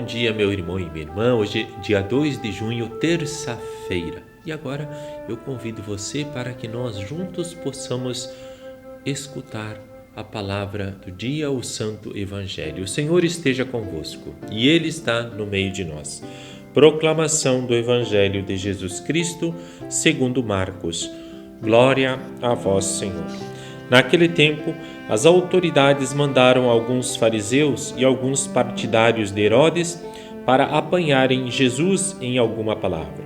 Bom dia, meu irmão e minha irmã. Hoje é dia 2 de junho, terça-feira. E agora eu convido você para que nós juntos possamos escutar a palavra do dia, o Santo Evangelho. O Senhor esteja convosco e Ele está no meio de nós. Proclamação do Evangelho de Jesus Cristo, segundo Marcos. Glória a vós, Senhor. Naquele tempo, as autoridades mandaram alguns fariseus e alguns partidários de Herodes para apanharem Jesus em alguma palavra.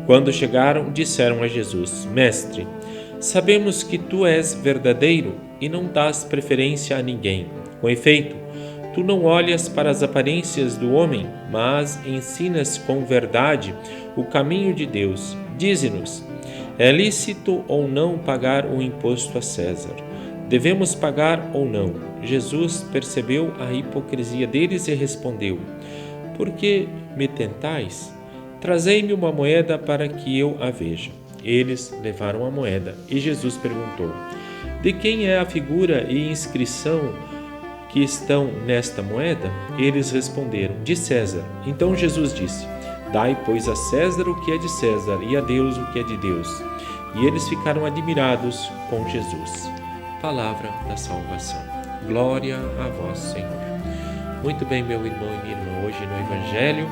Quando chegaram, disseram a Jesus: Mestre, sabemos que tu és verdadeiro e não dás preferência a ninguém. Com efeito, tu não olhas para as aparências do homem, mas ensinas com verdade o caminho de Deus. Dize-nos: é lícito ou não pagar o imposto a César? Devemos pagar ou não? Jesus percebeu a hipocrisia deles e respondeu: Por que me tentais? Trazei-me uma moeda para que eu a veja. Eles levaram a moeda e Jesus perguntou: De quem é a figura e inscrição que estão nesta moeda? Eles responderam: De César. Então Jesus disse: Dai, pois, a César o que é de César e a Deus o que é de Deus. E eles ficaram admirados com Jesus. Palavra da salvação. Glória a vós, Senhor. Muito bem, meu irmão e minha irmã. Hoje no Evangelho,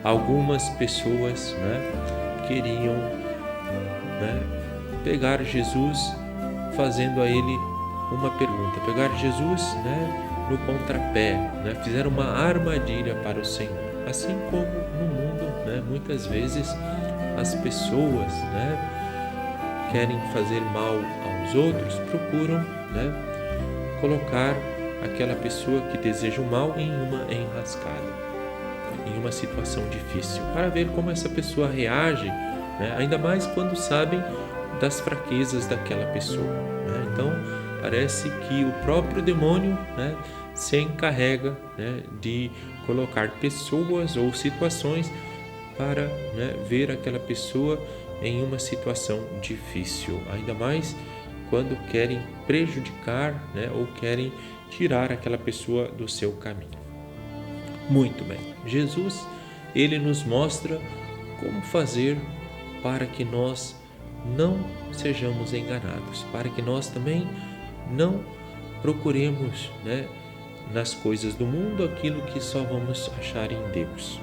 algumas pessoas queriam pegar Jesus fazendo a ele uma pergunta. Pegar Jesus no contrapé. Fizeram uma armadilha para o Senhor. Assim como no mundo, muitas vezes as pessoas querem fazer mal aos outros, procuram colocar aquela pessoa que deseja o mal em uma enrascada, em uma situação difícil, para ver como essa pessoa reage, ainda mais quando sabem das fraquezas daquela pessoa. Então, parece que o próprio demônio se encarrega de colocar pessoas ou situações para ver aquela pessoa em uma situação difícil, ainda mais quando querem prejudicar ou querem tirar aquela pessoa do seu caminho. Muito bem, Jesus, ele nos mostra como fazer para que nós não sejamos enganados, para que nós também não procuremos nas coisas do mundo aquilo que só vamos achar em Deus.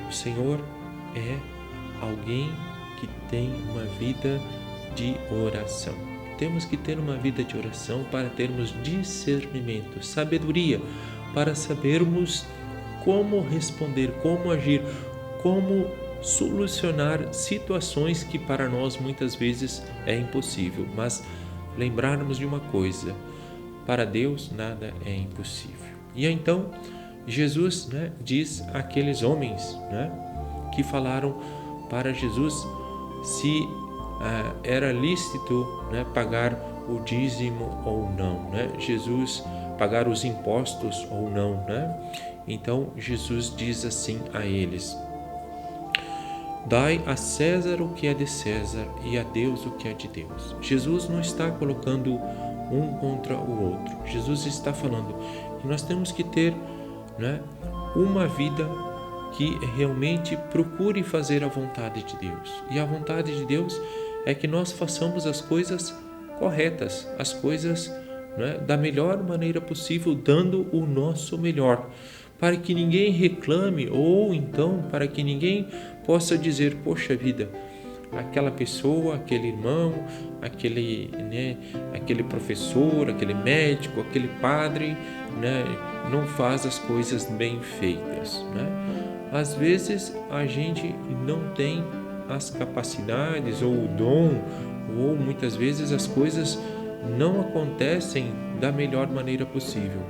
O Senhor é alguém que tem uma vida de oração. Temos que ter uma vida de oração para termos discernimento, sabedoria, para sabermos como responder, como agir, como solucionar situações que para nós muitas vezes é impossível. Mas lembrarmos de uma coisa: para Deus nada é impossível. E então Jesus diz àqueles homens que falaram para Jesus se era lícito pagar o dízimo ou não, Jesus pagar os impostos ou não, Então Jesus diz assim a eles: Dai a César o que é de César e a Deus o que é de Deus. Jesus não está colocando um contra o outro. Jesus está falando que nós temos que ter uma vida que realmente procure fazer a vontade de Deus. E a vontade de Deus é que nós façamos as coisas corretas, as coisas da melhor maneira possível, dando o nosso melhor, para que ninguém reclame ou então para que ninguém possa dizer: poxa vida, aquela pessoa, aquele irmão, aquele professor, aquele médico, aquele padre não faz as coisas bem feitas. Às vezes a gente não tem as capacidades ou o dom, ou muitas vezes as coisas não acontecem da melhor maneira possível,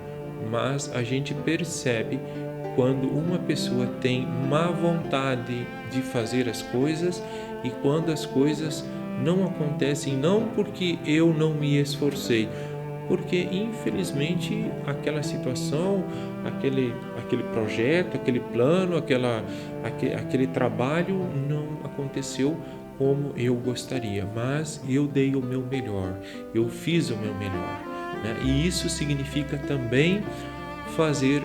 mas a gente percebe quando uma pessoa tem má vontade de fazer as coisas e quando as coisas não acontecem, não porque eu não me esforcei, porque infelizmente aquela situação, aquele projeto, aquele plano, aquele trabalho não aconteceu como eu gostaria, mas eu dei o meu melhor, eu fiz o meu melhor, E isso significa também fazer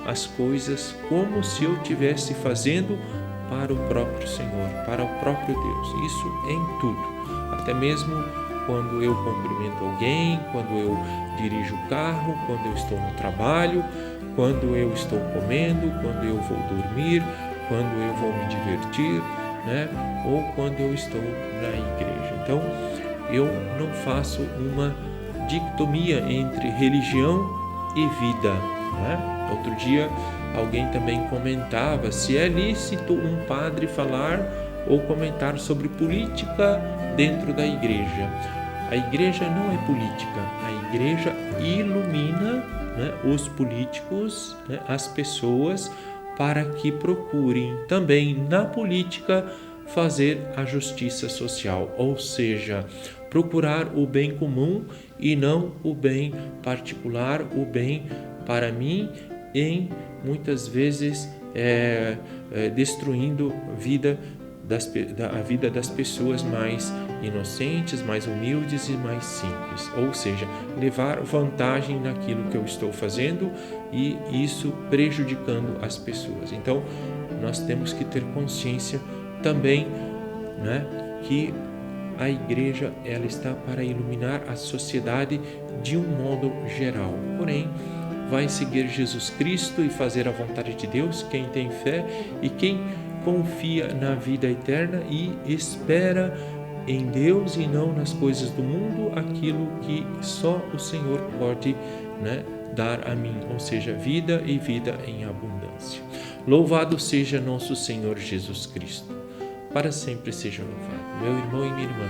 as coisas como se eu estivesse fazendo para o próprio Senhor, para o próprio Deus. Isso em tudo, até mesmo quando eu cumprimento alguém, quando eu dirijo o carro, quando eu estou no trabalho, quando eu estou comendo, quando eu vou dormir, quando eu vou me divertir, né? Ou quando eu estou na igreja. Então, eu não faço uma dicotomia entre religião e vida, né? Outro dia, alguém também comentava se é lícito um padre falar ou comentar sobre política dentro da igreja. A igreja não é política, a igreja ilumina, né, os políticos, né, as pessoas, para que procurem também na política fazer a justiça social, ou seja, procurar o bem comum e não o bem particular, o bem para mim, muitas vezes destruindo a vida das pessoas mais inocentes, mais humildes e mais simples, ou seja, levar vantagem naquilo que eu estou fazendo e isso prejudicando as pessoas. Então, nós temos que ter consciência também, né, que a igreja ela está para iluminar a sociedade de um modo geral. Porém, vai seguir Jesus Cristo e fazer a vontade de Deus quem tem fé e quem confia na vida eterna e espera em Deus e não nas coisas do mundo aquilo que só o Senhor pode, né, dar a mim, ou seja, vida e vida em abundância. Louvado seja nosso Senhor Jesus Cristo, para sempre seja louvado. Meu irmão e minha irmã,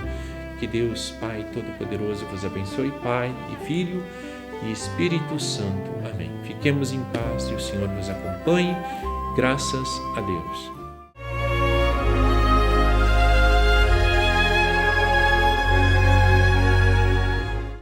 que Deus Pai Todo-Poderoso vos abençoe, Pai e Filho e Espírito Santo. Amém. Fiquemos em paz e o Senhor nos acompanhe. Graças a Deus.